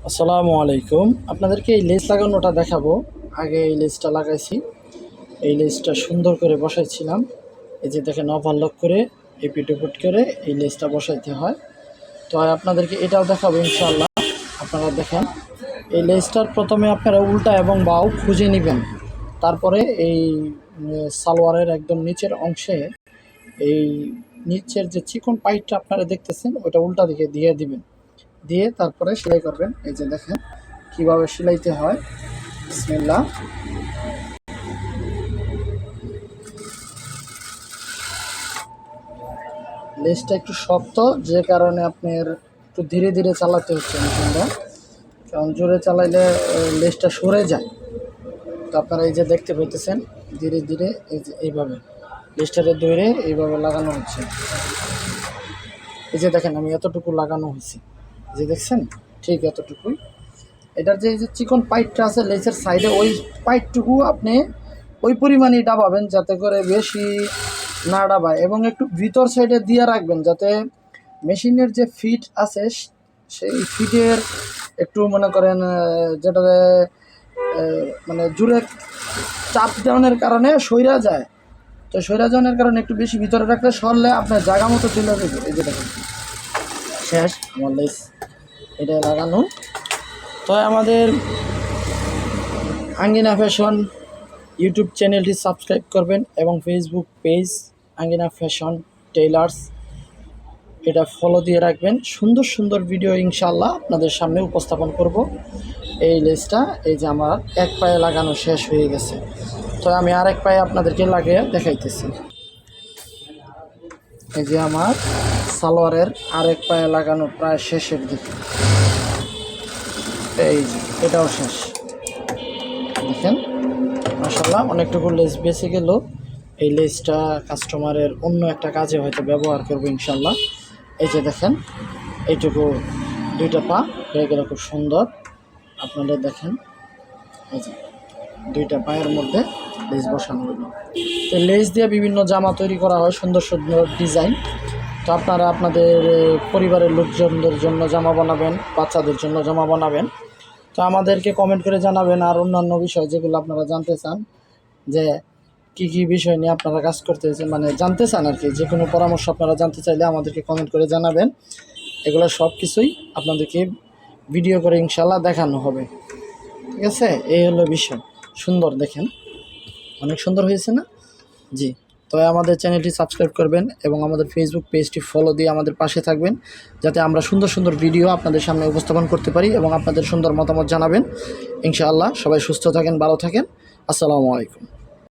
আসসালামু আলাইকুম। আপনাদেরকে এই লেস লাগানোটা দেখাবো। আগে এই লেসটা লাগাইছি, এই লেসটা সুন্দর করে বসাইছিলাম। এই যে দেখেন, ওভারলক করে এপিট ওপিট করে এই লেসটা বসাইতে হয়। তো আপনাদেরকে এটাও দেখাবো ইনশাআল্লাহ। আপনারা দেখেন, এই লেসটার প্রথমে আপনারা উল্টা এবং বাউ খুঁজে নেবেন। তারপরে এই সালোয়ারের একদম নিচের অংশে এই নিচের যে চিকন পাইটটা আপনারা দেখতেছেন, ওটা উল্টা দিকে দিয়ে দিবেন। দিয়ে তারপরে সেলাই করবেন। এই যে দেখেন কিভাবে সেলাইতে হয়। বিসমিল্লাহ। লেসটা একটু শক্ত, যে কারণে আপনার একটু ধীরে ধীরে চালাতে হচ্ছে মেশিনটা, কারণ জোরে চালাইলে লেসটা সরে যায়। তো আপনারা এই যে দেখতে পাইতেছেন, ধীরে ধীরে এই যে এইভাবে লেসটারে ধরে এইভাবে লাগানো হচ্ছে। এই যে দেখেন, আমি এতটুকু লাগানো হয়েছে, যে দেখছেন ঠিক এতটুকুই। এটার যে এই যে চিকন পাইপটা আছে লেসের সাইডে, ওই পাইপটুকু আপনি ওই পরিমাণেই ডাবাবেন, যাতে করে বেশি না ডাবায়, এবং একটু ভিতর সাইডে দিয়ে রাখবেন, যাতে মেশিনের যে ফিট আছে সেই ফিটের একটু মনে করেন যেটাতে মানে জুড়ে চাপ দেওয়ানোর কারণে সইরা যায়। তো সইরা যাওয়ার কারণে একটু বেশি ভিতরে রাখলে সরলে আপনার জায়গা মতো চলে যাবে। এই যে দেখেন শেষ আমার লেস এটা লাগানো। তো আমাদের আঙ্গিনা ফ্যাশন ইউটিউব চ্যানেলটি সাবস্ক্রাইব করবেন এবং ফেসবুক পেজ আঙ্গিনা ফ্যাশন টেইলার্স এটা ফলো দিয়ে রাখবেন। সুন্দর সুন্দর ভিডিও ইনশাআল্লাহ আপনাদের সামনে উপস্থাপন করব। এই লেসটা এই যে আমার এক পায়ে লাগানো শেষ হয়ে গেছে। তো আমি আরেক পায়ে আপনাদেরকে লাগিয়ে দেখাইতেছি। এই যে আমার সালোয়ারের আরেক পায়ে লাগানো প্রায় শেষের দিকে। এই যে এটাও শেষ। দেখেন মাশাআল্লাহ, অনেকটুকু লেস বেঁচে গেল। এই লেসটা কাস্টমারের অন্য একটা কাজে হয়তো ব্যবহার করবো ইনশাআল্লাহ। এই যে দেখেন এইটুকু দুইটা পা হয়ে গেল, খুব সুন্দর। আপনারা দেখেন এই যে দুইটা পায়ের মধ্যে লেস বসানো হলো। তো লেস দিয়ে বিভিন্ন জামা তৈরি করা হয়, সুন্দর সুন্দর ডিজাইন। তো আপনারা আপনাদের পরিবারের লোকজনদের জন্য জামা বানাবেন, বাচ্চাদের জন্য জামা বানাবেন। তো আমাদেরকে কমেন্ট করে জানাবেন আর অন্যান্য বিষয় যেগুলো আপনারা জানতে চান, যে কি কি বিষয় নিয়ে আপনারা কাজ করতে মানে জানতে চান আর কি। যে কোনো পরামর্শ আপনারা জানতে চাইলে আমাদেরকে কমেন্ট করে জানাবেন। এগুলো সব কিছুই আপনাদেরকে ভিডিও করে ইনশাআল্লাহ দেখানো হবে। ঠিক আছে, এই হলো বিষয়। সুন্দর, দেখেন অনেক সুন্দর হয়েছে না? জি। তো আমাদের চ্যানেলটি সাবস্ক্রাইব করবেন এবং আমাদের ফেসবুক পেজটি ফলো দিয়ে আমাদের পাশে থাকবেন, যাতে আমরা সুন্দর সুন্দর ভিডিও আপনাদের সামনে উপস্থাপন করতে পারি এবং আপনাদের সুন্দর মতামত জানাবেন ইনশাআল্লাহ। সবাই সুস্থ থাকেন, ভালো থাকেন। আসসালামু আলাইকুম।